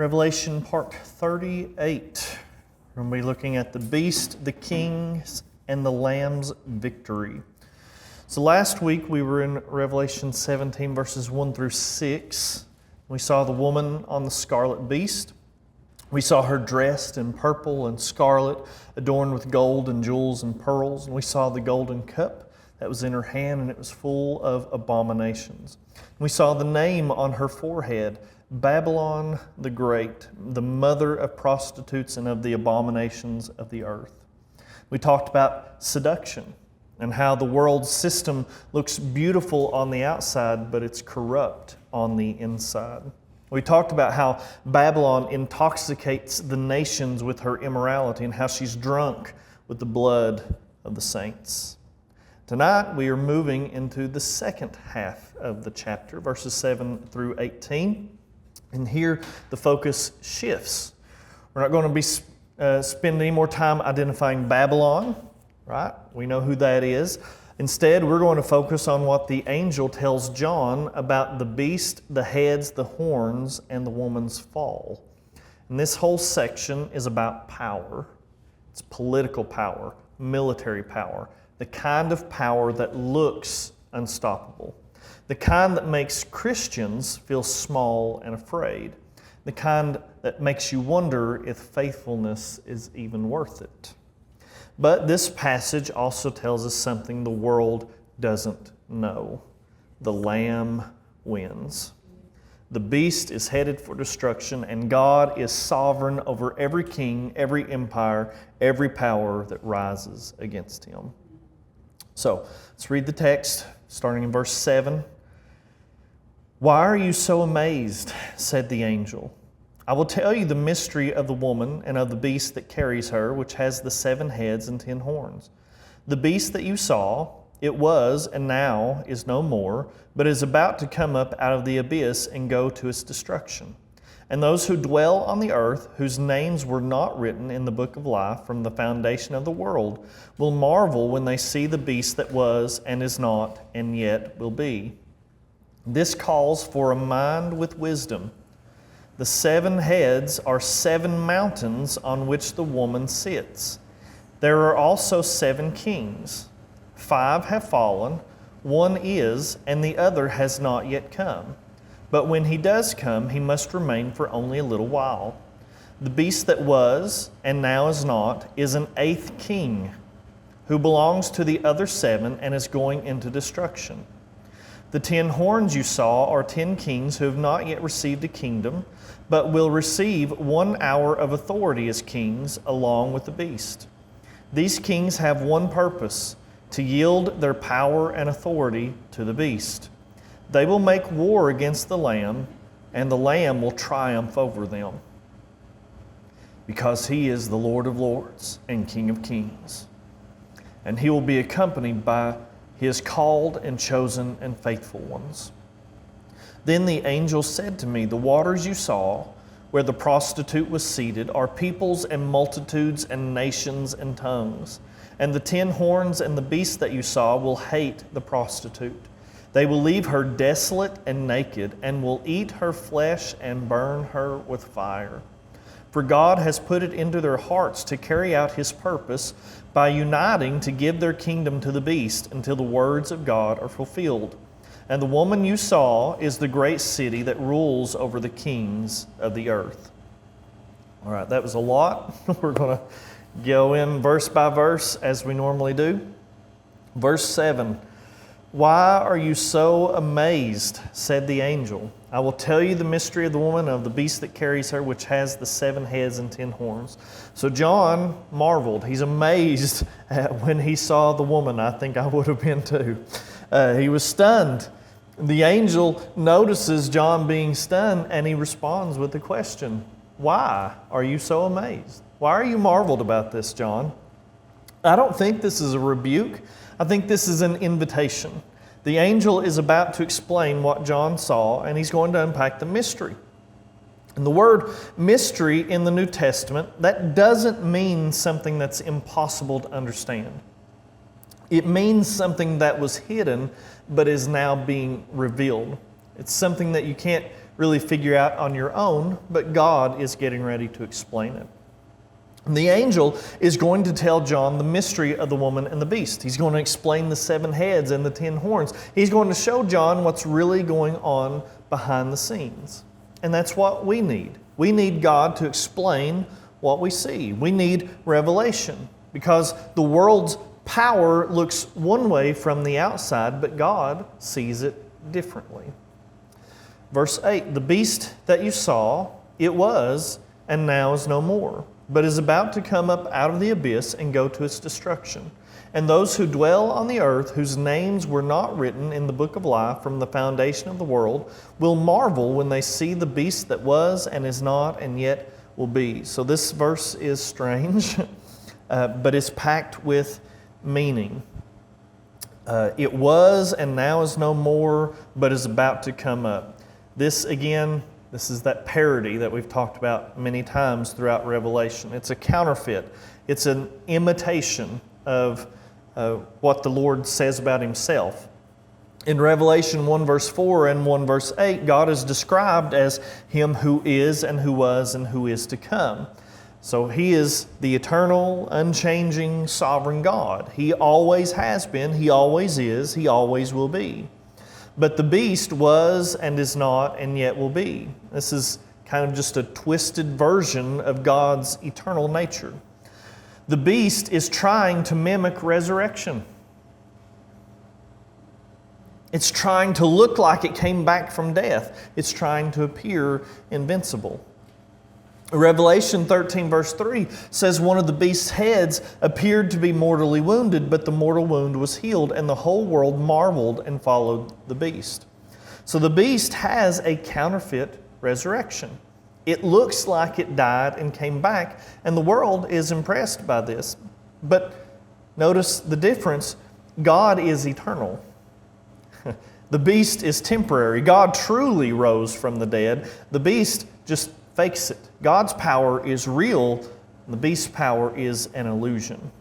Revelation part 38. We're going to be looking at the beast, the kings, and the lamb's victory. So last week we were in Revelation 17 verses 1 through 6. We saw the woman on the scarlet beast. We saw her dressed in purple and scarlet, adorned with gold and jewels and pearls. And we saw the golden cup that was in her hand, and it was full of abominations. We saw the name on her forehead, Babylon the Great, the mother of prostitutes and of the abominations of the earth. We talked about seduction and how the world system looks beautiful on the outside, but it's corrupt on the inside. We talked about how Babylon intoxicates the nations with her immorality and how she's drunk with the blood of the saints. Tonight we are moving into the second half of the chapter, verses 7 through 18. And here the focus shifts. We're not going to be spend any more time identifying Babylon, right? We know who that is. Instead, we're going to focus on what the angel tells John about the beast, the heads, the horns, and the woman's fall. And this whole section is about power. It's political power, military power, the kind of power that looks unstoppable. The kind that makes Christians feel small and afraid. The kind that makes you wonder if faithfulness is even worth it. But this passage also tells us something the world doesn't know. The Lamb wins. The beast is headed for destruction, and God is sovereign over every king, every empire, every power that rises against him. So, let's read the text, starting in verse 7. "Why are you so amazed?" said the angel. "I will tell you the mystery of the woman and of the beast that carries her, which has the 7 heads and 10 horns. The beast that you saw, it was and now is no more, but is about to come up out of the abyss and go to its destruction. And those who dwell on the earth, whose names were not written in the book of life from the foundation of the world, will marvel when they see the beast that was and is not and yet will be. This calls for a mind with wisdom. The 7 heads are 7 mountains on which the woman sits. There are also 7 kings. 5 have fallen, 1 is, and the other has not yet come. But when he does come, he must remain for only a little while. The beast that was and now is not is an 8th king, who belongs to the other 7 and is going into destruction. The 10 horns you saw are 10 kings who have not yet received a kingdom, but will receive 1 hour of authority as kings along with the beast. These kings have one purpose, to yield their power and authority to the beast. They will make war against the Lamb, and the Lamb will triumph over them, because he is the Lord of lords and King of kings. And he will be accompanied by his called and chosen and faithful ones. Then the angel said to me, the waters you saw, where the prostitute was seated, are peoples and multitudes and nations and tongues. And the 10 horns and the beast that you saw will hate the prostitute. They will leave her desolate and naked, and will eat her flesh and burn her with fire. For God has put it into their hearts to carry out his purpose by uniting to give their kingdom to the beast until the words of God are fulfilled. And the woman you saw is the great city that rules over the kings of the earth." All right, that was a lot. We're going to go in verse by verse as we normally do. Verse 7. "Why are you so amazed?" said the angel. "I will tell you the mystery of the woman and of the beast that carries her, which has the 7 heads and 10 horns." So John marveled. He's amazed when he saw the woman. I think I would have been too. He was stunned. The angel notices John being stunned, and he responds with the question, "Why are you so amazed? Why are you marveled about this, John?" I don't think this is a rebuke. I think this is an invitation. The angel is about to explain what John saw, and he's going to unpack the mystery. And the word mystery in the New Testament, that doesn't mean something that's impossible to understand. It means something that was hidden but is now being revealed. It's something that you can't really figure out on your own, but God is getting ready to explain it. And the angel is going to tell John the mystery of the woman and the beast. He's going to explain the 7 heads and the 10 horns. He's going to show John what's really going on behind the scenes. And that's what we need. We need God to explain what we see. We need revelation because the world's power looks one way from the outside, but God sees it differently. Verse 8, the beast that you saw, it was, and now is no more, but is about to come up out of the abyss and go to its destruction. And those who dwell on the earth, whose names were not written in the book of life from the foundation of the world, will marvel when they see the beast that was and is not and yet will be. So this verse is strange, but it's packed with meaning. It was and now is no more, but is about to come up. This, again, this is that parody that we've talked about many times throughout Revelation. It's a counterfeit. It's an imitation of what the Lord says about Himself. In Revelation 1 verse 4 and 1 verse 8, God is described as Him who is and who was and who is to come. So He is the eternal, unchanging, sovereign God. He always has been, He always is, He always will be. But the beast was and is not and yet will be. This is kind of just a twisted version of God's eternal nature. The beast is trying to mimic resurrection. It's trying to look like it came back from death. It's trying to appear invincible. Revelation 13 verse 3 says one of the beast's heads appeared to be mortally wounded, but the mortal wound was healed, and the whole world marveled and followed the beast. So the beast has a counterfeit resurrection. It looks like it died and came back, and the world is impressed by this. But notice the difference. God is eternal. The beast is temporary. God truly rose from the dead. The beast just fakes it. God's power is real. The beast's power is an illusion.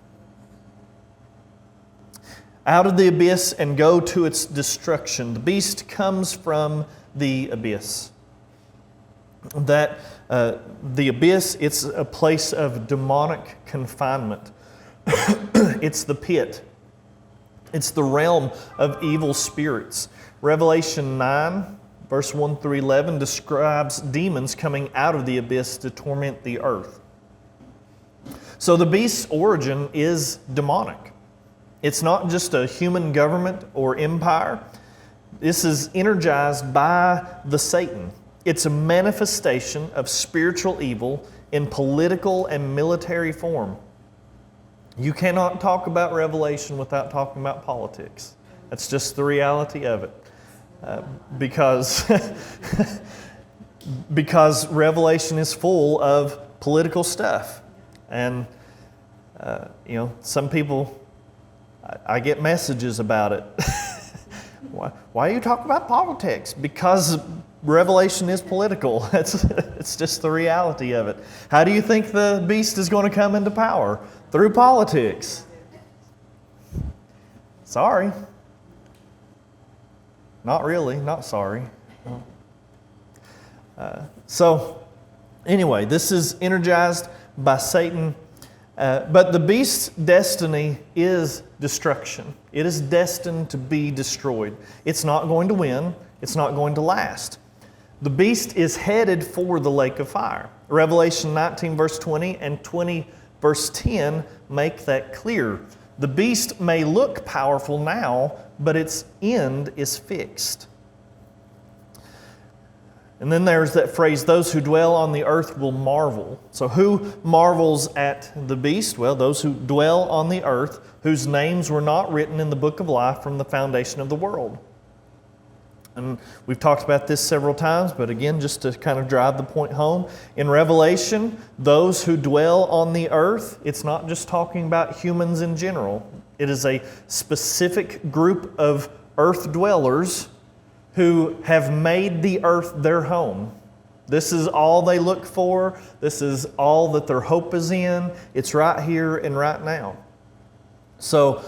Out of the abyss and go to its destruction. The beast comes from the abyss. The abyss, it's a place of demonic confinement. It's the pit. It's the realm of evil spirits. Revelation 9 verse 1 through 11 describes demons coming out of the abyss to torment the earth. So the beast's origin is demonic. It's not just a human government or empire. This is energized by the Satan. It's a manifestation of spiritual evil in political and military form. You cannot talk about Revelation without talking about politics. That's just the reality of it. Because Revelation is full of political stuff. And, some people, I get messages about it. Why are you talking about politics? Because Revelation is political. It's just the reality of it. How do you think the beast is going to come into power? Through politics. Sorry. Not really, not sorry. Anyway, this is energized by Satan. But the beast's destiny is destruction. It is destined to be destroyed. It's not going to win. It's not going to last. The beast is headed for the lake of fire. Revelation 19 verse 20 and 20 verse 10 make that clear. The beast may look powerful now, but its end is fixed. And then there's that phrase, those who dwell on the earth will marvel. So who marvels at the beast? Well, those who dwell on the earth, whose names were not written in the book of life from the foundation of the world. And we've talked about this several times, but again, just to kind of drive the point home, in Revelation, those who dwell on the earth, it's not just talking about humans in general. It is a specific group of earth dwellers who have made the earth their home. This is all they look for. This is all that their hope is in. It's right here and right now. So,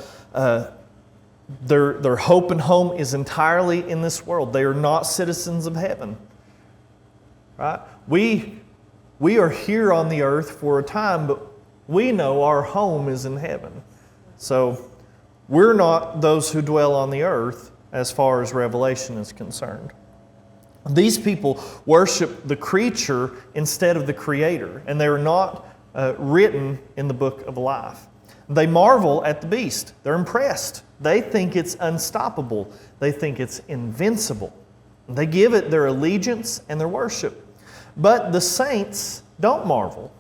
their hope and home is entirely in this world. They are not citizens of heaven. right? We are here on the earth for a time, but we know our home is in heaven. So we're not those who dwell on the earth as far as Revelation is concerned. These people worship the creature instead of the Creator, and they're not written in the book of life. They marvel at the beast. They're impressed. They think it's unstoppable. They think it's invincible. They give it their allegiance and their worship. But the saints don't marvel.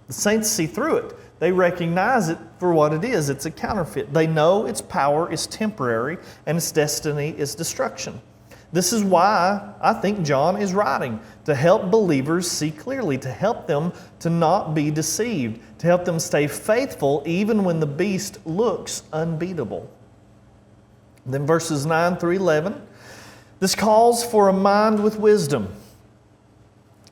The saints see through it. They recognize it for what it is. It's a counterfeit. They know its power is temporary and its destiny is destruction. This is why I think John is writing, to help believers see clearly, to help them to not be deceived, to help them stay faithful even when the beast looks unbeatable. Then verses 9 through 11, this calls for a mind with wisdom.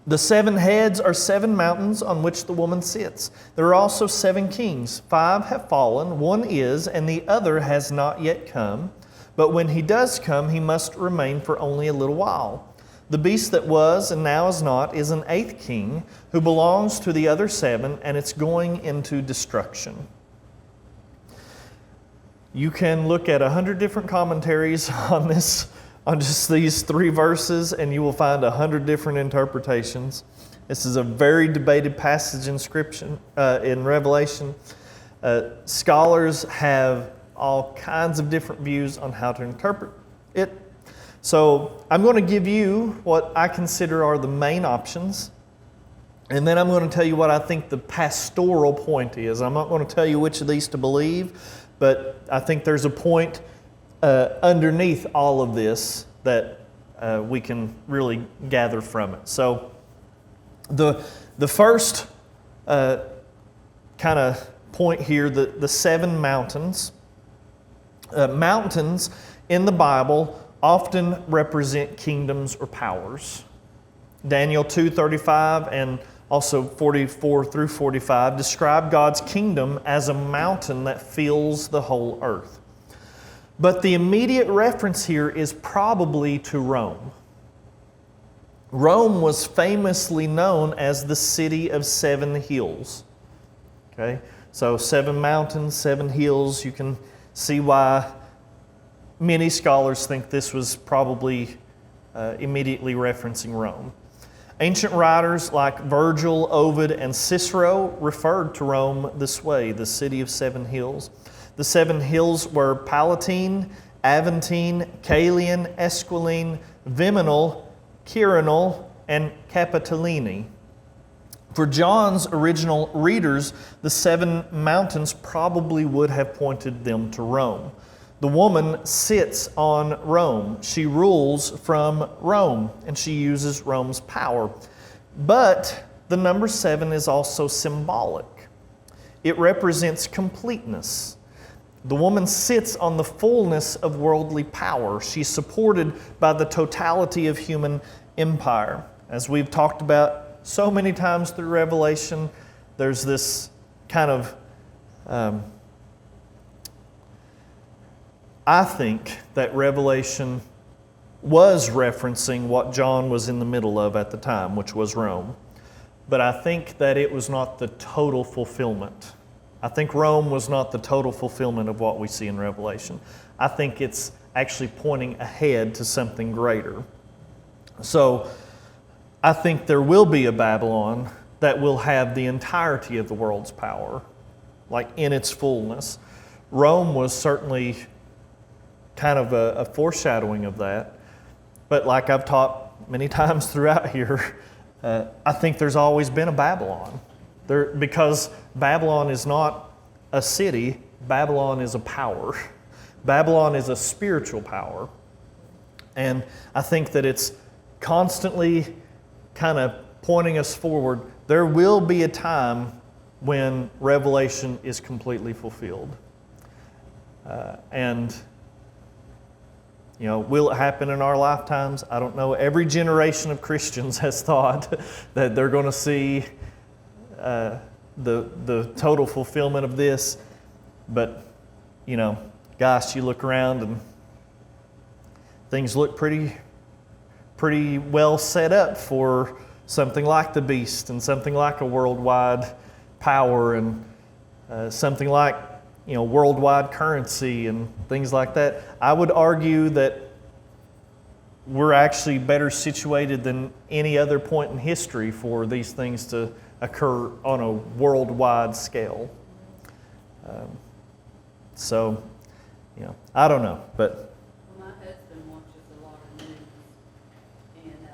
The 7 heads are 7 mountains on which the woman sits. There are also 7 kings. 5 have fallen, 1 is, and the other has not yet come. But when he does come, he must remain for only a little while. The beast that was and now is not is an 8th king who belongs to the other 7, and it's going into destruction. You can look at 100 different commentaries on this, on just these 3 verses, and you will find 100 different interpretations. This is a very debated passage in Scripture, in Revelation. Scholars have all kinds of different views on how to interpret it. So I'm going to give you what I consider are the main options, and then I'm going to tell you what I think the pastoral point is. I'm not going to tell you which of these to believe, but I think there's a point underneath all of this that we can really gather from it. So the first kind of point here, the 7 mountains. Mountains in the Bible often represent kingdoms or powers. Daniel 2:35 and also 44 through 45 describe God's kingdom as a mountain that fills the whole earth. But the immediate reference here is probably to Rome. Rome was famously known as the city of 7 hills. Okay, so 7 mountains, 7 hills. You can see why many scholars think this was probably immediately referencing Rome. Ancient writers like Virgil, Ovid, and Cicero referred to Rome this way, the city of 7 hills. The 7 hills were Palatine, Aventine, Caelian, Esquiline, Viminal, Quirinal, and Capitoline. For John's original readers, the 7 mountains probably would have pointed them to Rome. The woman sits on Rome. She rules from Rome, and she uses Rome's power. But the number 7 is also symbolic. It represents completeness. The woman sits on the fullness of worldly power. She's supported by the totality of human empire. As we've talked about so many times through Revelation, there's this kind of, I think that Revelation was referencing what John was in the middle of at the time, which was Rome. But I think that it was not the total fulfillment. I think Rome was not the total fulfillment of what we see in Revelation. I think it's actually pointing ahead to something greater. So I think there will be a Babylon that will have the entirety of the world's power, like in its fullness. Rome was certainly kind of a foreshadowing of that. But like I've taught many times throughout here, I think there's always been a Babylon. Because Babylon is not a city, Babylon is a power. Babylon is a spiritual power. And I think that it's constantly kind of pointing us forward. There will be a time when Revelation is completely fulfilled. And will it happen in our lifetimes? I don't know. Every generation of Christians has thought that they're going to see the total fulfillment of this. But, gosh, you look around and things look pretty well set up for something like the beast and something like a worldwide power and something like worldwide currency and things like that. I would argue that we're actually better situated than any other point in history for these things to occur on a worldwide scale. So, I don't know, but my husband watches a lot of news, and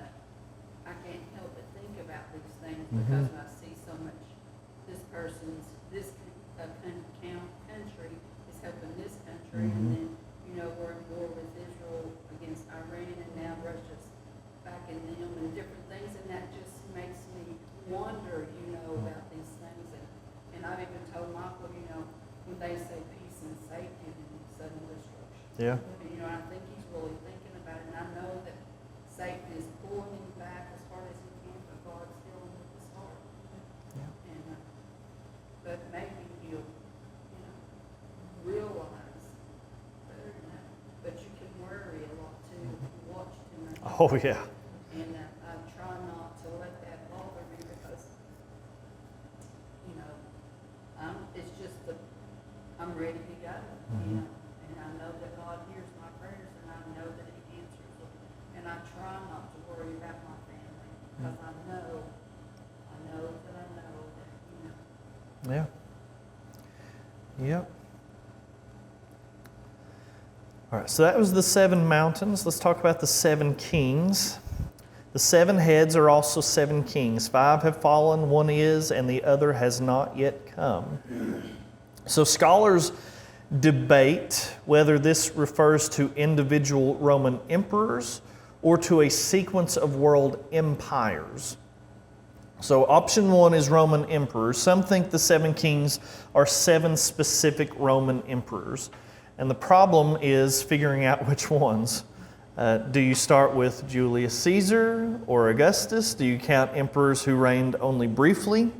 I can't help but think about these things because I see so much. This country is helping this country, and then we're in war with Israel against Iran, and now Russia's backing them, and different things, and that just makes me wonder, about these things, and I've even told Michael, when they say peace and safety, then sudden destruction. yeah. I think he's really thinking about it, and I know that Satan is pulling him back as hard as he can, but God's still with his heart. Yeah. And but maybe he'll, realize better than that. But you can worry a lot too if you watch too much. Oh, yeah. And I try not to let that bother me because, it's just I'm ready to go, and I know that God hears my prayers, and I know that He answers them, and I try not to worry about my family because I know that, Yeah. Yep. All right, so that was the 7 mountains. Let's talk about the 7 kings. The 7 heads are also 7 kings. 5 have fallen, 1 is, and the other has not yet come. So scholars debate whether this refers to individual Roman emperors or to a sequence of world empires. So option 1 is Roman emperors. Some think the 7 kings are 7 specific Roman emperors. And the problem is figuring out which ones. Do you start with Julius Caesar or Augustus? Do you count emperors who reigned only briefly?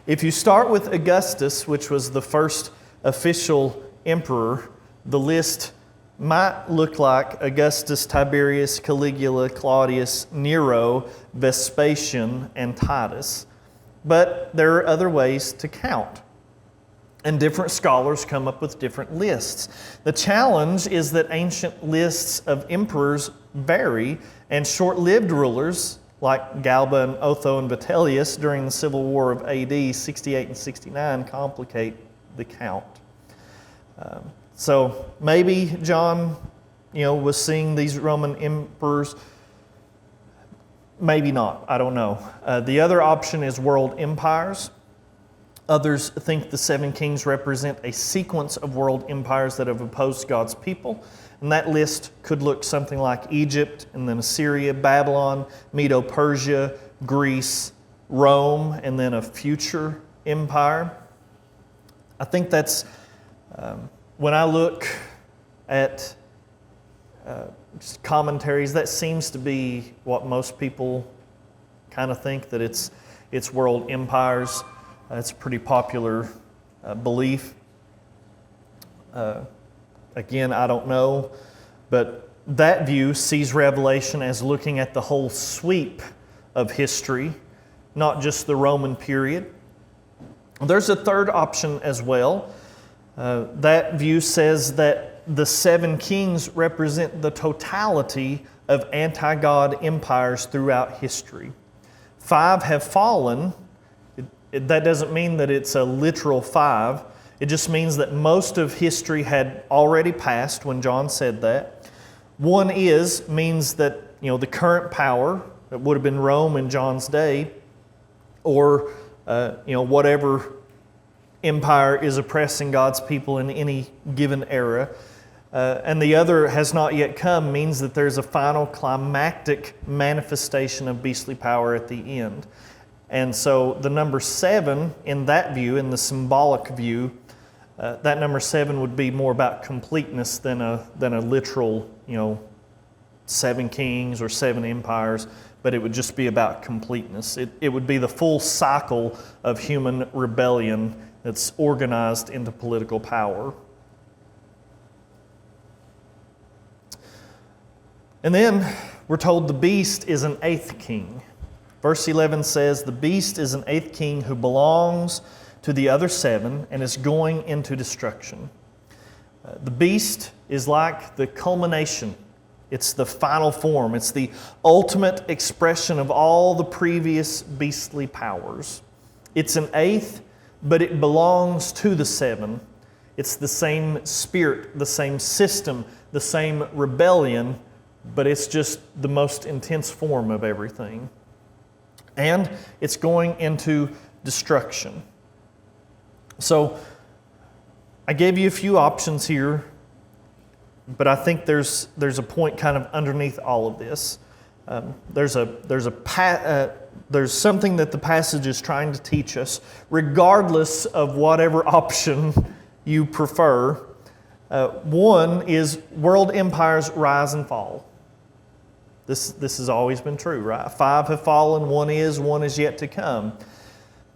If you start with Augustus, which was the first official emperor, the list might look like Augustus, Tiberius, Caligula, Claudius, Nero, Vespasian, and Titus. But there are other ways to count. And different scholars come up with different lists. The challenge is that ancient lists of emperors vary, and short-lived rulers like Galba and Otho and Vitellius during the Civil War of AD 68 and 69 complicate the count. So maybe John, was seeing these Roman emperors. Maybe not. I don't know. The other option is world empires. Others think the 7 kings represent a sequence of world empires that have opposed God's people. And that list could look something like Egypt, and then Assyria, Babylon, Medo-Persia, Greece, Rome, and then a future empire. I think that's, when I look at just commentaries, that seems to be what most people kind of think, that it's world empires. It's a pretty popular belief. Again, I don't know, but that view sees Revelation as looking at the whole sweep of history, not just the Roman period. There's a third option as well. That view says that the 7 kings represent the totality of anti-God empires throughout history. 5 have fallen. That doesn't mean that it's a literal 5. It just means that most of history had already passed when John said that. 1 means that the current power, that would have been Rome in John's day, or whatever empire is oppressing God's people in any given era. And the other has not yet come means that there's a final climactic manifestation of beastly power at the end. And so the number 7 in that view, in the symbolic view, that number 7 would be more about completeness than a literal, 7 kings or 7 empires, but it would just be about completeness. It would be the full cycle of human rebellion that's organized into political power. And then we're told the beast is an eighth king. Verse 11 says, the beast is an eighth king who belongs to the other seven and is going into destruction. The beast is like the culmination. It's the final form. It's the ultimate expression of all the previous beastly powers. It's an eighth, but it belongs to the seven. It's the same spirit, the same system, the same rebellion, but it's just the most intense form of everything. And it's going into destruction. So, I gave you a few options here, but I think there's a point kind of underneath all of this. There's something that the passage is trying to teach us, regardless of whatever option you prefer. One is world empires rise and fall. This has always been true, right? 5 have fallen, one is yet to come.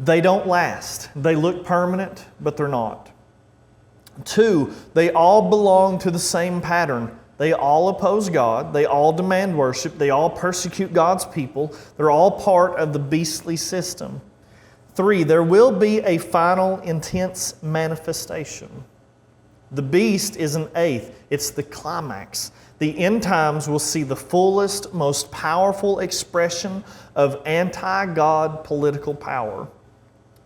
They don't last. They look permanent, but they're not. 2, they all belong to the same pattern. They all oppose God. They all demand worship. They all persecute God's people. They're all part of the beastly system. 3, there will be a final intense manifestation. The beast is an eighth. It's the climax. The end times will see the fullest, most powerful expression of anti-God political power.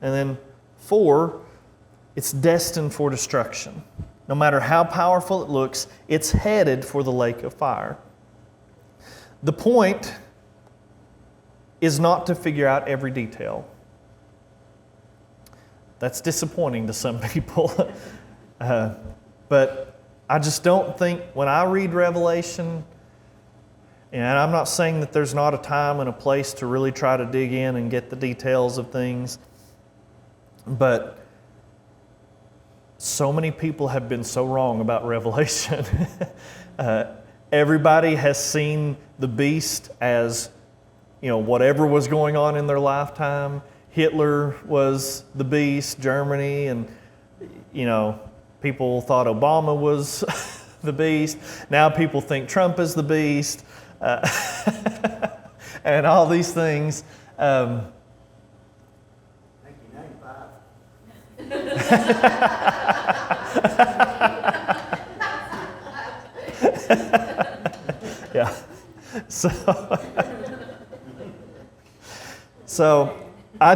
And then 4, it's destined for destruction. No matter how powerful it looks, it's headed for the lake of fire. The point is not to figure out every detail. That's disappointing to some people. But I just don't think, when I read Revelation, and I'm not saying that there's not a time and a place to really try to dig in and get the details of things, but so many people have been so wrong about Revelation. Everybody has seen the beast as, whatever was going on in their lifetime. Hitler was the beast, Germany, and, people thought Obama was the beast. Now people think Trump is the beast. And all these things. 1995. Yeah. So I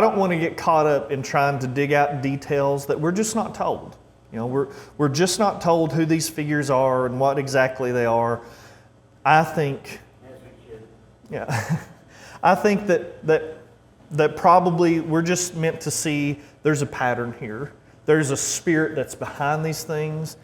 don't want to get caught up in trying to dig out details that we're just not told. We're just not told who these figures are and what exactly they are. I think, I think that probably we're just meant to see there's a pattern here. There's a spirit that's behind these things.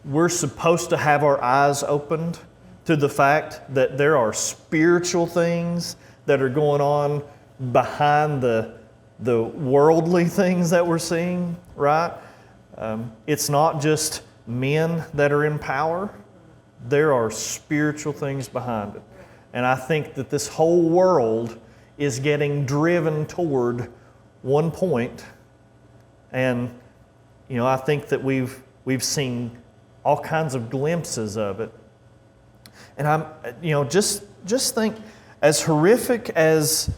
We're supposed to have our eyes opened to the fact that there are spiritual things that are going on behind the worldly things that we're seeing, right? It's not just men that are in power. There are spiritual things behind it. And I think that this whole world is getting driven toward one point. And, I think that we've seen all kinds of glimpses of it. And I'm, just think, as horrific as,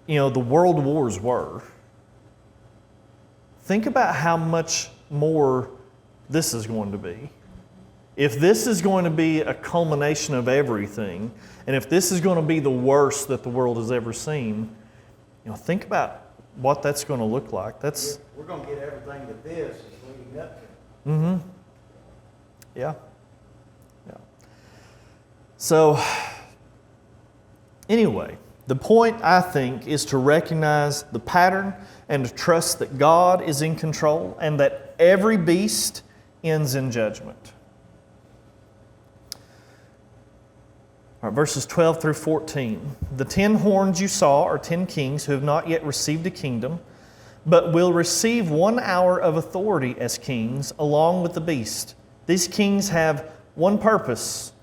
the world wars were, think about how much more this is going to be. If this is going to be a culmination of everything, and if this is going to be the worst that the world has ever seen, think about what that's going to look like. We're going to get everything that this is leading up to. Mm-hmm. Yeah. So, anyway, the point, I think, is to recognize the pattern and to trust that God is in control and that every beast ends in judgment. All right, verses 12 through 14. The 10 horns you saw are 10 kings who have not yet received a kingdom, but will receive 1 hour of authority as kings along with the beast. These kings have one purpose: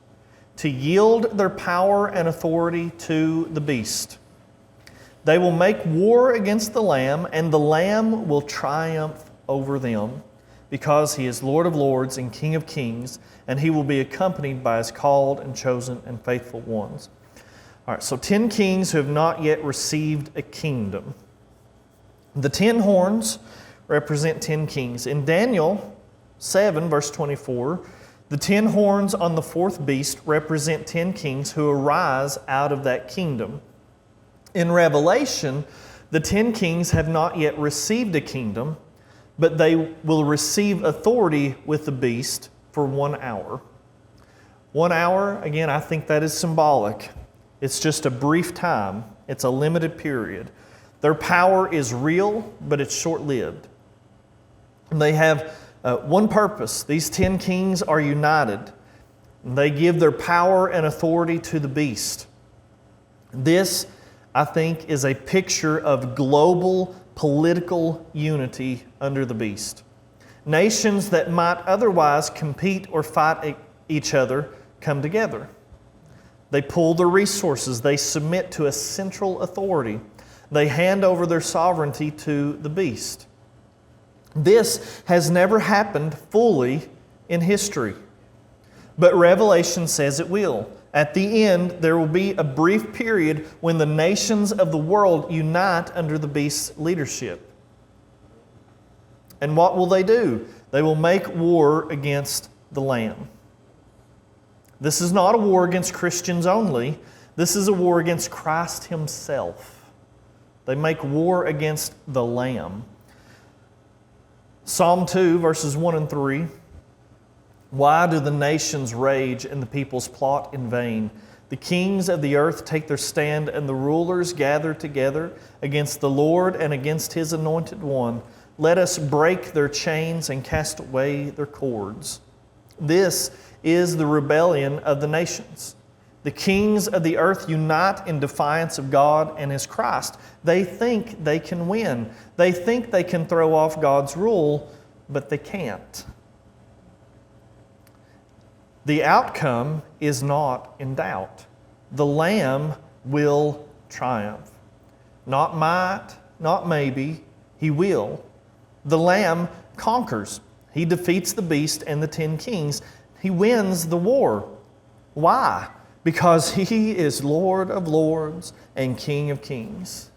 to yield their power and authority to the beast. They will make war against the Lamb, and the Lamb will triumph over them, because he is Lord of lords and King of kings, and he will be accompanied by his called and chosen and faithful ones. All right, so 10 kings who have not yet received a kingdom. The 10 horns represent 10 kings. In Daniel 7, verse 24, the 10 horns on the fourth beast represent 10 kings who arise out of that kingdom. In Revelation, the 10 kings have not yet received a kingdom, but they will receive authority with the beast for 1 hour. 1 hour, again, I think that is symbolic. It's just a brief time. It's a limited period. Their power is real, but it's short-lived. They have one purpose. These 10 kings are united. They give their power and authority to the beast. This, I think, is a picture of global political unity under the beast. Nations that might otherwise compete or fight each other come together. They pool their resources. They submit to a central authority. They hand over their sovereignty to the beast. This has never happened fully in history, but Revelation says it will. At the end, there will be a brief period when the nations of the world unite under the beast's leadership. And what will they do? They will make war against the Lamb. This is not a war against Christians only. This is a war against Christ Himself. They make war against the Lamb. Psalm 2, verses 1 and 3. Why do the nations rage and the peoples plot in vain? The kings of the earth take their stand, and the rulers gather together against the Lord and against His anointed one. Let us break their chains and cast away their cords. This is the rebellion of the nations. The kings of the earth unite in defiance of God and His Christ. They think they can win. They think they can throw off God's rule, but they can't. The outcome is not in doubt. The Lamb will triumph. Not might, not maybe, He will. The Lamb conquers. He defeats the beast and the 10 kings. He wins the war. Why? Because He is Lord of lords and King of kings.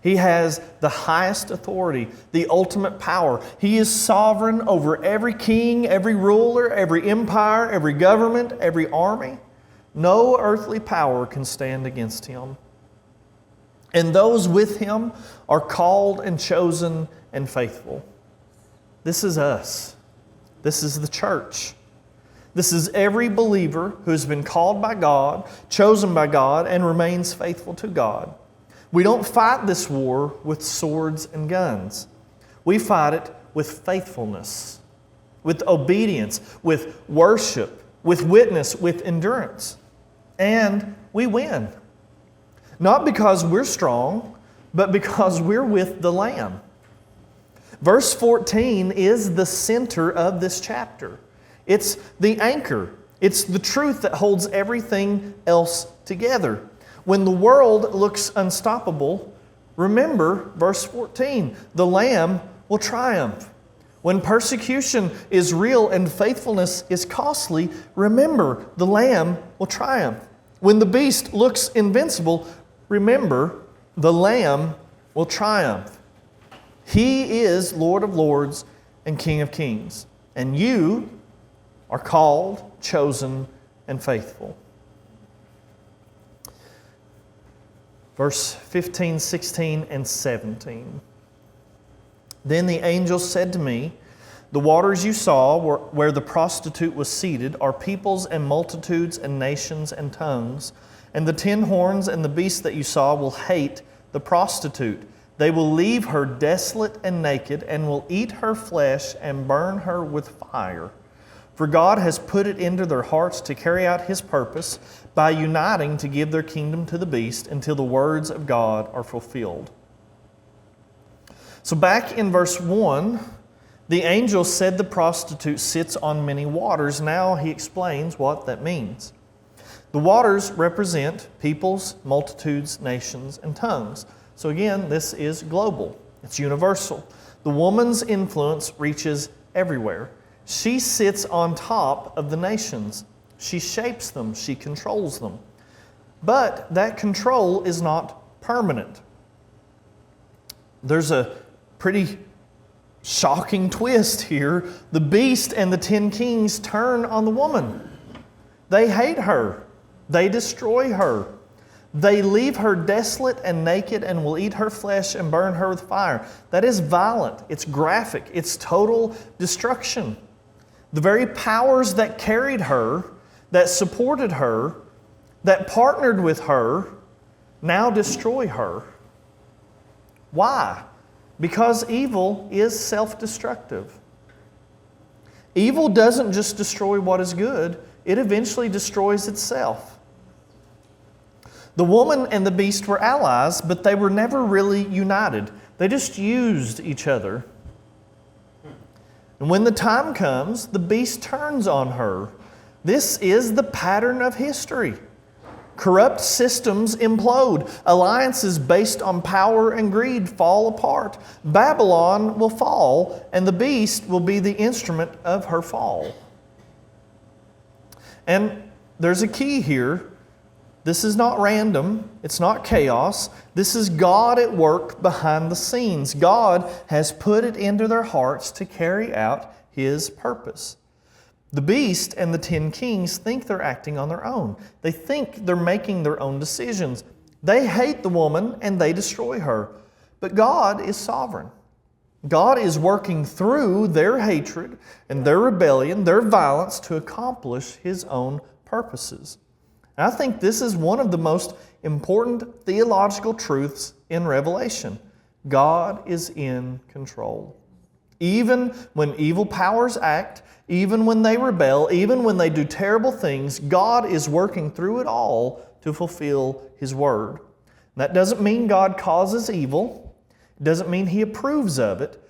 He has the highest authority, the ultimate power. He is sovereign over every king, every ruler, every empire, every government, every army. No earthly power can stand against Him. And those with Him are called and chosen and faithful. This is us. This is the church. This is every believer who has been called by God, chosen by God, and remains faithful to God. We don't fight this war with swords and guns. We fight it with faithfulness, with obedience, with worship, with witness, with endurance. And we win. Not because we're strong, but because we're with the Lamb. Verse 14 is the center of this chapter. It's the anchor. It's the truth that holds everything else together. When the world looks unstoppable, remember verse 14, the Lamb will triumph. When persecution is real and faithfulness is costly, remember the Lamb will triumph. When the beast looks invincible, remember the Lamb will triumph. He is Lord of lords and King of kings. And you are called, chosen, and faithful. Verse 15, 16, and 17. Then the angel said to me, the waters you saw where the prostitute was seated are peoples and multitudes and nations and tongues. And the 10 horns and the beast that you saw will hate the prostitute. They will leave her desolate and naked and will eat her flesh and burn her with fire. For God has put it into their hearts to carry out His purpose by uniting to give their kingdom to the beast until the words of God are fulfilled. So back in verse 1, the angel said the prostitute sits on many waters. Now he explains what that means. The waters represent peoples, multitudes, nations, and tongues. So again, this is global. It's universal. The woman's influence reaches everywhere. She sits on top of the nations. She shapes them. She controls them. But that control is not permanent. There's a pretty shocking twist here. The beast and the 10 kings turn on the woman. They hate her. They destroy her. They leave her desolate and naked and will eat her flesh and burn her with fire. That is violent. It's graphic. It's total destruction. The very powers that carried her, that supported her, that partnered with her, now destroy her. Why? Because evil is self-destructive. Evil doesn't just destroy what is good, it eventually destroys itself. The woman and the beast were allies, but they were never really united. They just used each other. And when the time comes, the beast turns on her. This is the pattern of history. Corrupt systems implode. Alliances based on power and greed fall apart. Babylon will fall, and the beast will be the instrument of her fall. And there's a key here. This is not random. It's not chaos. This is God at work behind the scenes. God has put it into their hearts to carry out His purpose. The beast and the 10 kings think they're acting on their own. They think they're making their own decisions. They hate the woman and they destroy her. But God is sovereign. God is working through their hatred and their rebellion, their violence, to accomplish His own purposes. And I think this is one of the most important theological truths in Revelation. God is in control. Even when evil powers act, even when they rebel, even when they do terrible things, God is working through it all to fulfill His word. And that doesn't mean God causes evil. It doesn't mean He approves of it.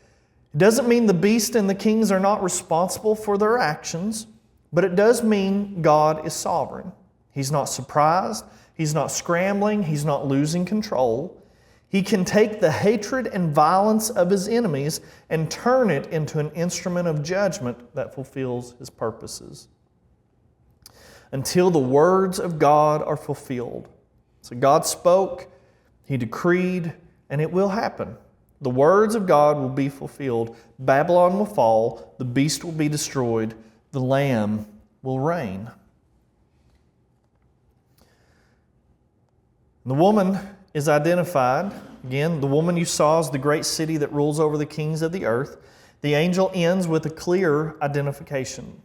It doesn't mean the beast and the kings are not responsible for their actions, but it does mean God is sovereign. He's not surprised. He's not scrambling. He's not losing control. He can take the hatred and violence of His enemies and turn it into an instrument of judgment that fulfills His purposes. Until the words of God are fulfilled. So God spoke, He decreed, and it will happen. The words of God will be fulfilled. Babylon will fall. The beast will be destroyed. The Lamb will reign. The woman is identified. Again, the woman you saw is the great city that rules over the kings of the earth. The angel ends with a clear identification.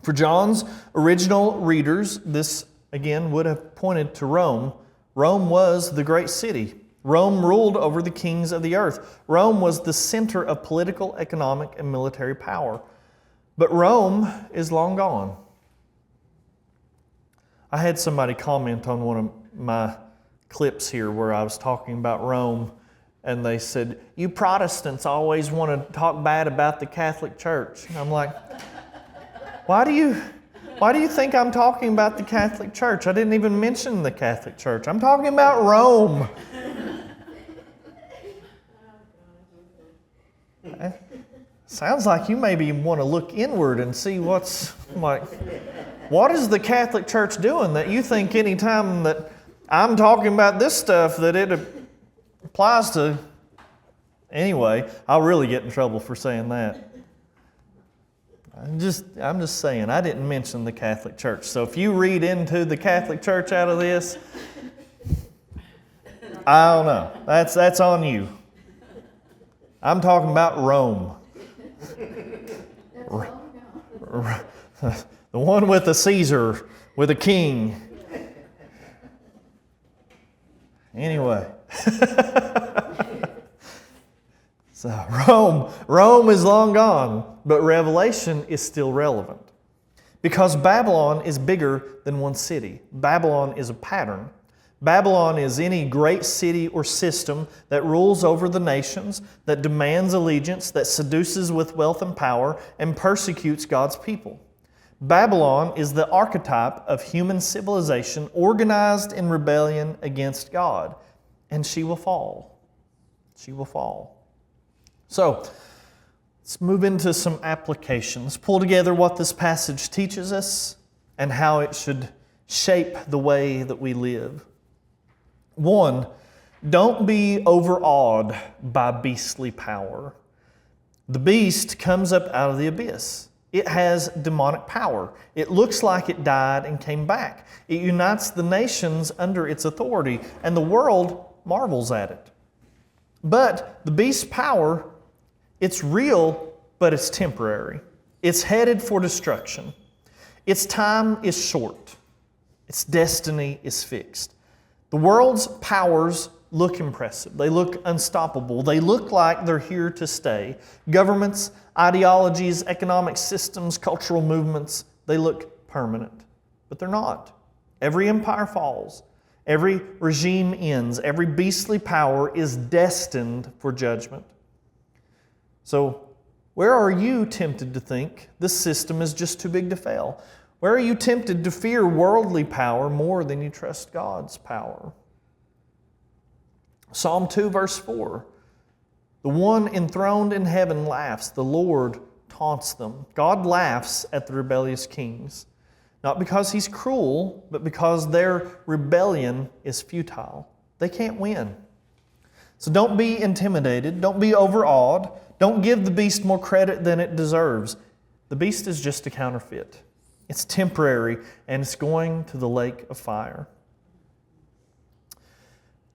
For John's original readers, this again would have pointed to Rome. Rome was the great city. Rome ruled over the kings of the earth. Rome was the center of political, economic, and military power. But Rome is long gone. I had somebody comment on one of my clips here where I was talking about Rome, and they said, "You Protestants always want to talk bad about the Catholic Church." And I'm like, why do you think I'm talking about the Catholic Church? I didn't even mention the Catholic Church. I'm talking about Rome. Sounds like you maybe want to look inward and see what is the Catholic Church doing that you think anytime that I'm talking about this stuff that it applies to. Anyway, I'll really get in trouble for saying that. I'm just saying, I didn't mention the Catholic Church. So if you read into the Catholic Church out of this, I don't know. That's on you. I'm talking about Rome. The one with a Caesar, with a king. Anyway. So Rome is long gone, but Revelation is still relevant. Because Babylon is bigger than one city. Babylon is a pattern. Babylon is any great city or system that rules over the nations, that demands allegiance, that seduces with wealth and power, and persecutes God's people. Babylon is the archetype of human civilization organized in rebellion against God, and she will fall. She will fall. So, let's move into some application. Let's pull together what this passage teaches us and how it should shape the way that we live. 1, don't be overawed by beastly power. The beast comes up out of the abyss. It has demonic power. It looks like it died and came back. It unites the nations under its authority, and the world marvels at it. But the beast's power, it's real, but it's temporary. It's headed for destruction. Its time is short. Its destiny is fixed. The world's powers look impressive. They look unstoppable. They look like they're here to stay. Governments, ideologies, economic systems, cultural movements, they look permanent. But they're not. Every empire falls. Every regime ends. Every beastly power is destined for judgment. So, where are you tempted to think this system is just too big to fail? Where are you tempted to fear worldly power more than you trust God's power? Psalm 2, verse 4. The one enthroned in heaven laughs. The Lord taunts them. God laughs at the rebellious kings. Not because He's cruel, but because their rebellion is futile. They can't win. So don't be intimidated. Don't be overawed. Don't give the beast more credit than it deserves. The beast is just a counterfeit. It's temporary, and it's going to the lake of fire.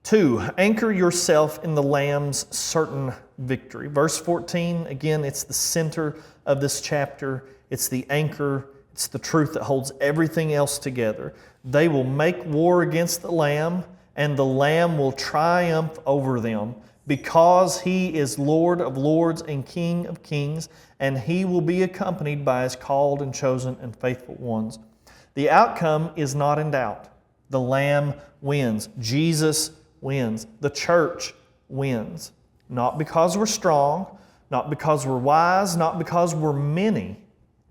2, anchor yourself in the Lamb's certain victory. Verse 14, again, it's the center of this chapter. It's the anchor. It's the truth that holds everything else together. They will make war against the Lamb, and the Lamb will triumph over them, because He is Lord of lords and King of kings, and He will be accompanied by His called and chosen and faithful ones. The outcome is not in doubt. The Lamb wins. Jesus wins. The church wins. Not because we're strong, not because we're wise, not because we're many,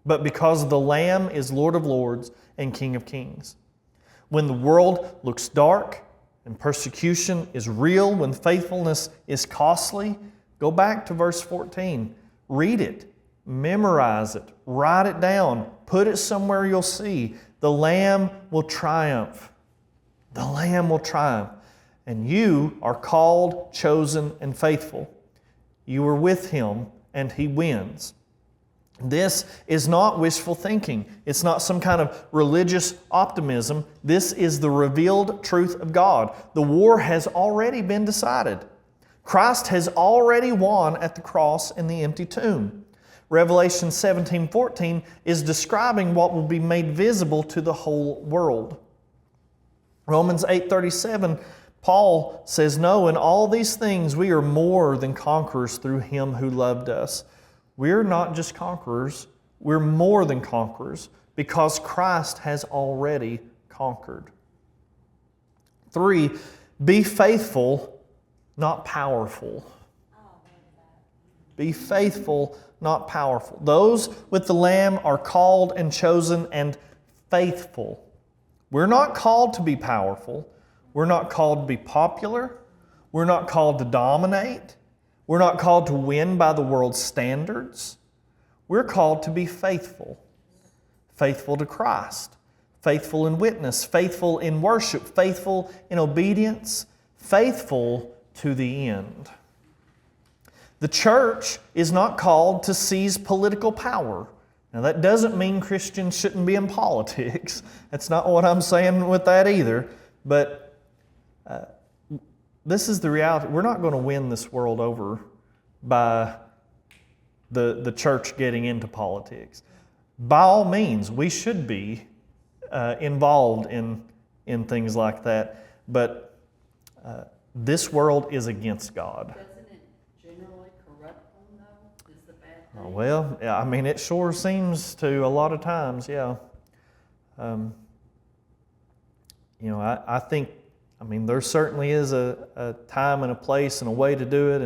but because the Lamb is Lord of lords and King of kings. When the world looks dark and persecution is real, when faithfulness is costly, go back to verse 14. Read it, memorize it, write it down, put it somewhere you'll see. The Lamb will triumph. The Lamb will triumph. And you are called, chosen, and faithful. You are with Him, and He wins. This is not wishful thinking. It's not some kind of religious optimism. This is the revealed truth of God. The war has already been decided. Christ has already won at the cross and the empty tomb. Revelation 17:14 is describing what will be made visible to the whole world. Romans 8:37, Paul says, no, in all these things we are more than conquerors through Him who loved us. We're not just conquerors, we're more than conquerors because Christ has already conquered. 3, be faithful, not powerful. Be faithful, not powerful. Those with the Lamb are called and chosen and faithful. We're not called to be powerful. We're not called to be popular. We're not called to dominate. We're not called to win by the world's standards. We're called to be faithful. Faithful to Christ. Faithful in witness. Faithful in worship. Faithful in obedience. Faithful to the end. The church is not called to seize political power. Now that doesn't mean Christians shouldn't be in politics. That's not what I'm saying with that either. But this is the reality. We're not going to win this world over by the church getting into politics. By all means, we should be involved in things like that. But this world is against God. Doesn't it generally corrupt them, though? Is the bad thing? Well, I mean, it sure seems to a lot of times, yeah. I think, there certainly is a time and a place and a way to do it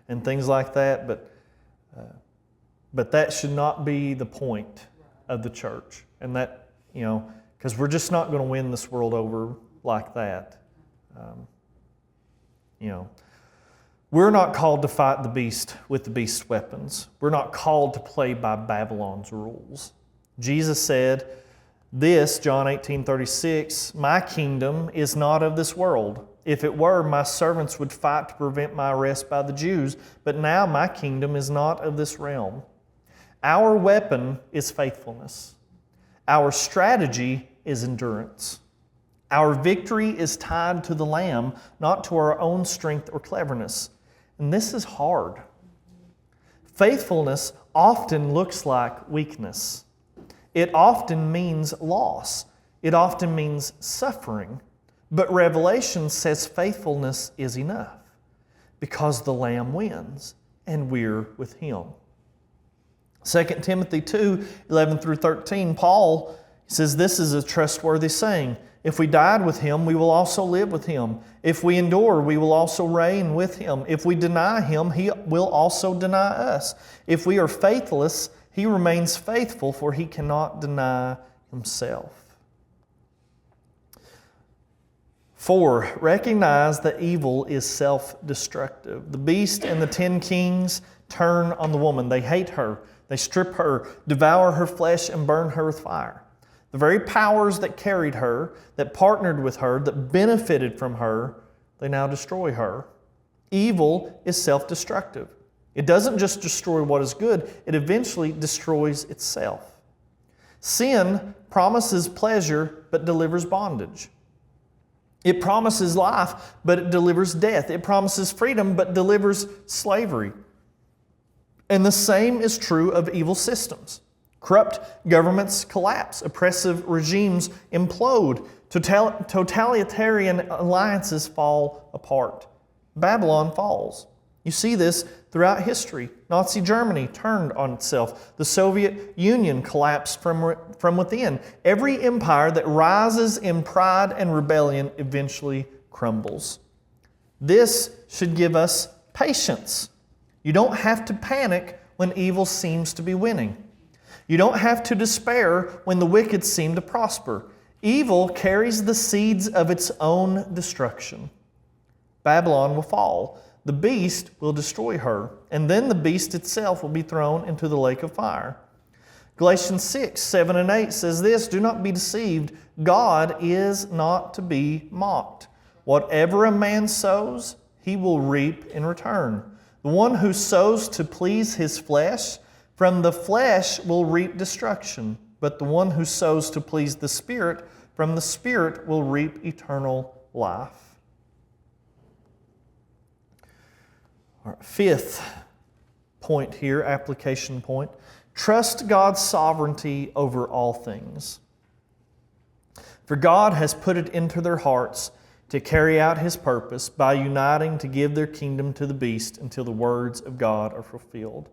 and things like that, but that should not be the point of the church. And that, because we're just not going to win this world over like that. We're not called to fight the beast with the beast's weapons. We're not called to play by Babylon's rules. Jesus said this, John 18:36, "My kingdom is not of this world. If it were, my servants would fight to prevent my arrest by the Jews, but now my kingdom is not of this realm." Our weapon is faithfulness. Our strategy is endurance. Our victory is tied to the Lamb, not to our own strength or cleverness. And this is hard. Faithfulness often looks like weakness. It often means loss. It often means suffering. But Revelation says faithfulness is enough because the Lamb wins and we're with Him. 2 Timothy 2:11-13, Paul says this is a trustworthy saying. If we died with Him, we will also live with Him. If we endure, we will also reign with Him. If we deny Him, He will also deny us. If we are faithless, He remains faithful, for He cannot deny Himself. 4, recognize that evil is self-destructive. The beast and the 10 kings turn on the woman. They hate her. They strip her, devour her flesh, and burn her with fire. The very powers that carried her, that partnered with her, that benefited from her, they now destroy her. Evil is self-destructive. It doesn't just destroy what is good, it eventually destroys itself. Sin promises pleasure but delivers bondage. It promises life but it delivers death. It promises freedom but delivers slavery. And the same is true of evil systems. Corrupt governments collapse. Oppressive regimes implode. Totalitarian alliances fall apart. Babylon falls. You see this throughout history. Nazi Germany turned on itself. The Soviet Union collapsed from within. Every empire that rises in pride and rebellion eventually crumbles. This should give us patience. You don't have to panic when evil seems to be winning. You don't have to despair when the wicked seem to prosper. Evil carries the seeds of its own destruction. Babylon will fall. The beast will destroy her, and then the beast itself will be thrown into the lake of fire. Galatians 6:7-8 says this, "Do not be deceived. God is not to be mocked. Whatever a man sows, he will reap in return. The one who sows to please his flesh, from the flesh will reap destruction, but the one who sows to please the Spirit, from the Spirit will reap eternal life." All right, 5th point here, application point. Trust God's sovereignty over all things. For God has put it into their hearts to carry out His purpose by uniting to give their kingdom to the beast until the words of God are fulfilled.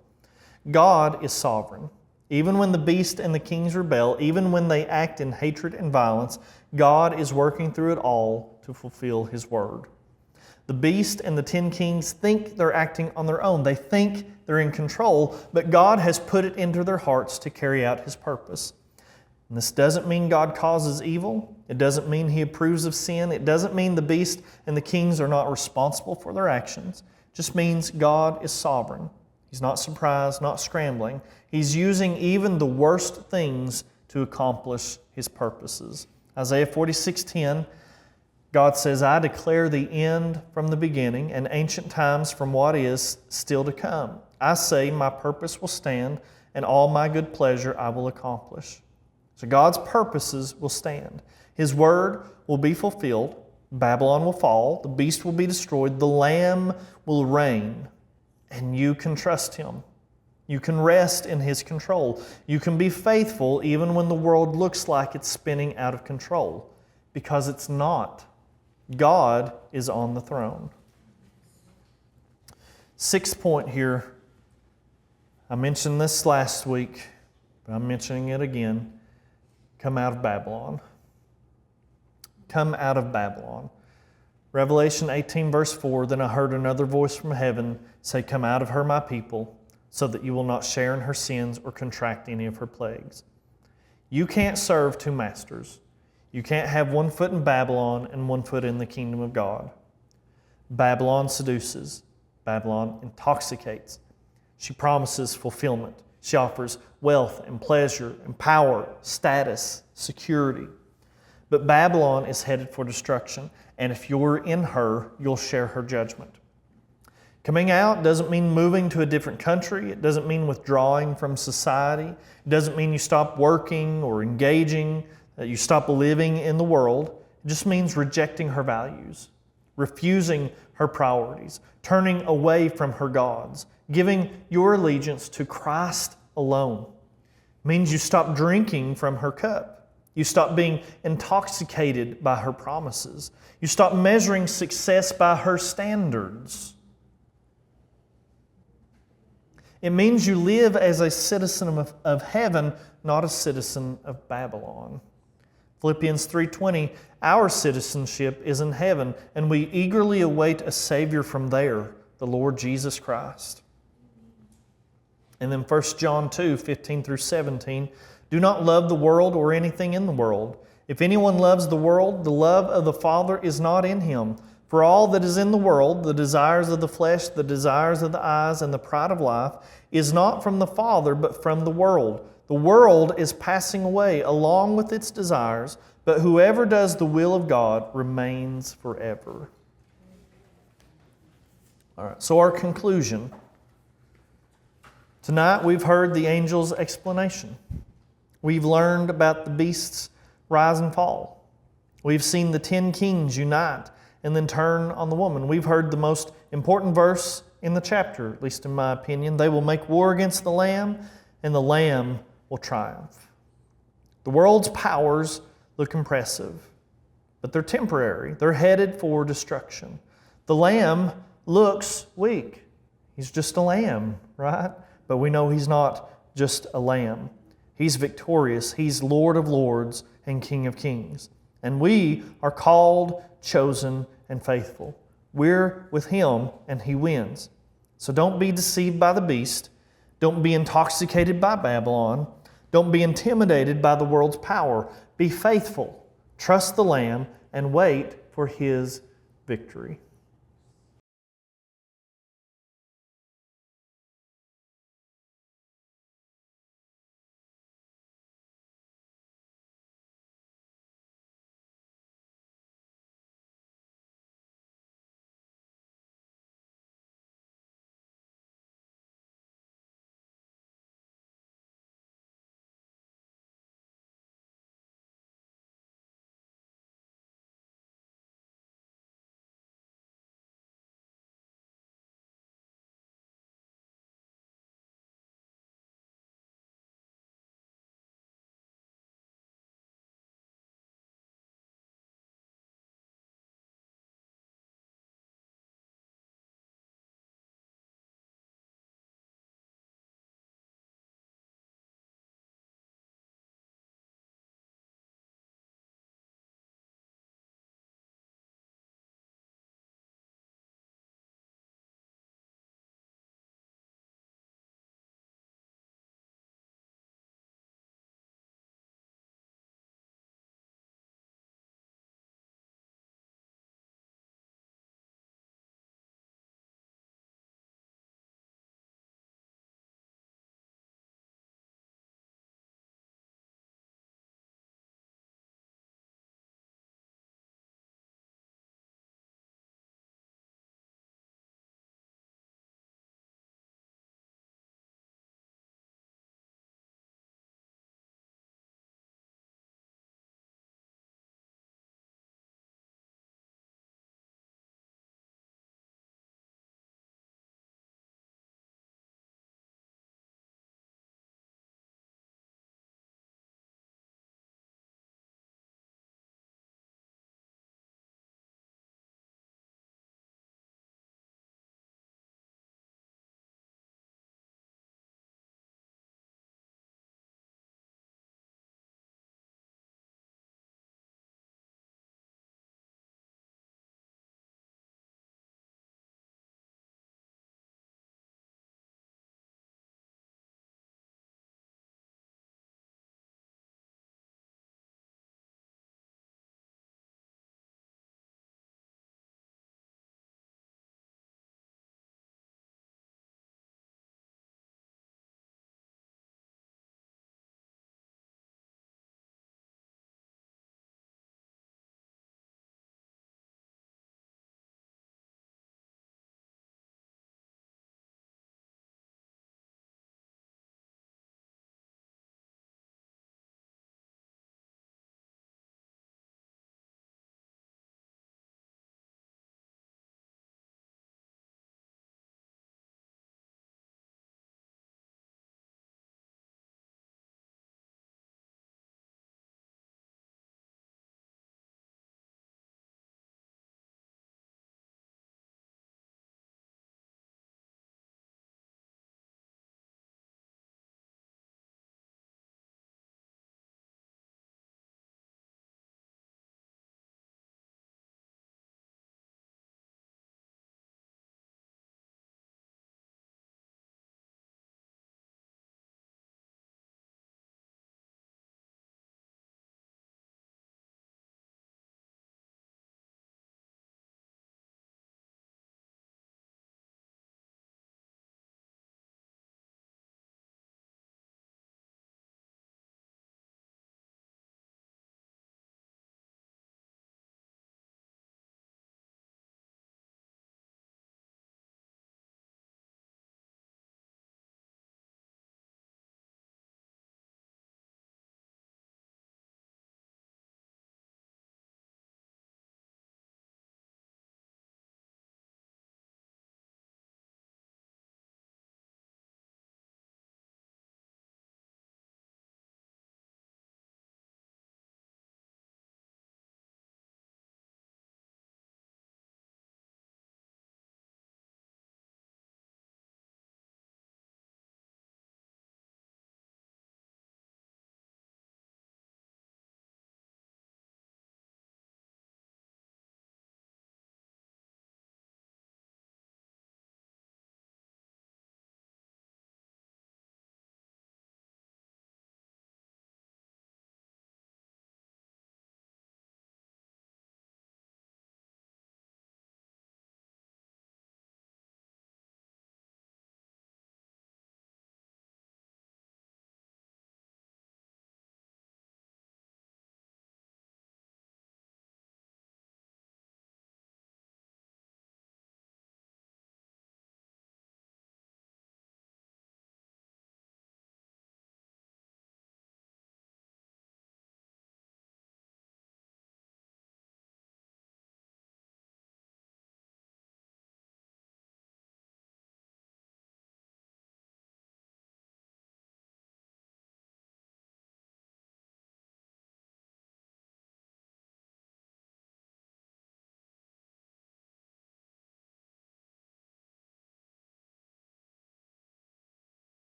God is sovereign. Even when the beast and the kings rebel, even when they act in hatred and violence, God is working through it all to fulfill His word. The beast and the 10 kings think they're acting on their own. They think they're in control, but God has put it into their hearts to carry out His purpose. And this doesn't mean God causes evil. It doesn't mean He approves of sin. It doesn't mean the beast and the kings are not responsible for their actions. It just means God is sovereign. He's not surprised, not scrambling. He's using even the worst things to accomplish His purposes. Isaiah 46:10, God says, "I declare the end from the beginning and ancient times from what is still to come. I say, my purpose will stand, and all my good pleasure I will accomplish." So God's purposes will stand. His word will be fulfilled. Babylon will fall. The beast will be destroyed. The Lamb will reign. And you can trust Him. You can rest in His control. You can be faithful even when the world looks like it's spinning out of control, because it's not. God is on the throne. 6th point here. I mentioned this last week, but I'm mentioning it again. Come out of Babylon. Come out of Babylon. Revelation 18 verse 4, "Then I heard another voice from heaven say, 'Come out of her, my people, so that you will not share in her sins or contract any of her plagues.'" You can't serve two masters. You can't have one foot in Babylon and one foot in the kingdom of God. Babylon seduces. Babylon intoxicates. She promises fulfillment. She offers wealth and pleasure and power, status, security. But Babylon is headed for destruction, and if you're in her, you'll share her judgment. Coming out doesn't mean moving to a different country. It doesn't mean withdrawing from society. It doesn't mean you stop working or engaging, that you stop living in the world. It just means rejecting her values, refusing her priorities, turning away from her gods, giving your allegiance to Christ alone. It means you stop drinking from her cup. You stop being intoxicated by her promises. You stop measuring success by her standards. It means you live as a citizen of heaven, not a citizen of Babylon. Philippians 3:20, our citizenship is in heaven, and we eagerly await a Savior from there, the Lord Jesus Christ. And then 1 John 2:15 through 17, do not love the world or anything in the world. If anyone loves the world, the love of the Father is not in him. For all that is in the world, the desires of the flesh, the desires of the eyes, and the pride of life, is not from the Father, but from the world. The world is passing away along with its desires, but whoever does the will of God remains forever. All right, so our conclusion. Tonight we've heard the angel's explanation. We've learned about the beast's rise and fall. We've seen the 10 kings unite and then turn on the woman. We've heard the most important verse in the chapter, at least in my opinion. They will make war against the Lamb, and the Lamb will triumph. The world's powers look impressive, but they're temporary. They're headed for destruction. The Lamb looks weak. He's just a lamb, right? But we know he's not just a lamb. He's victorious. He's Lord of lords and King of kings. And we are called, chosen, and faithful. We're with him, and he wins. So don't be deceived by the beast. Don't be intoxicated by Babylon. Don't be intimidated by the world's power. Be faithful. Trust the Lamb and wait for his victory.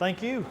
Thank you.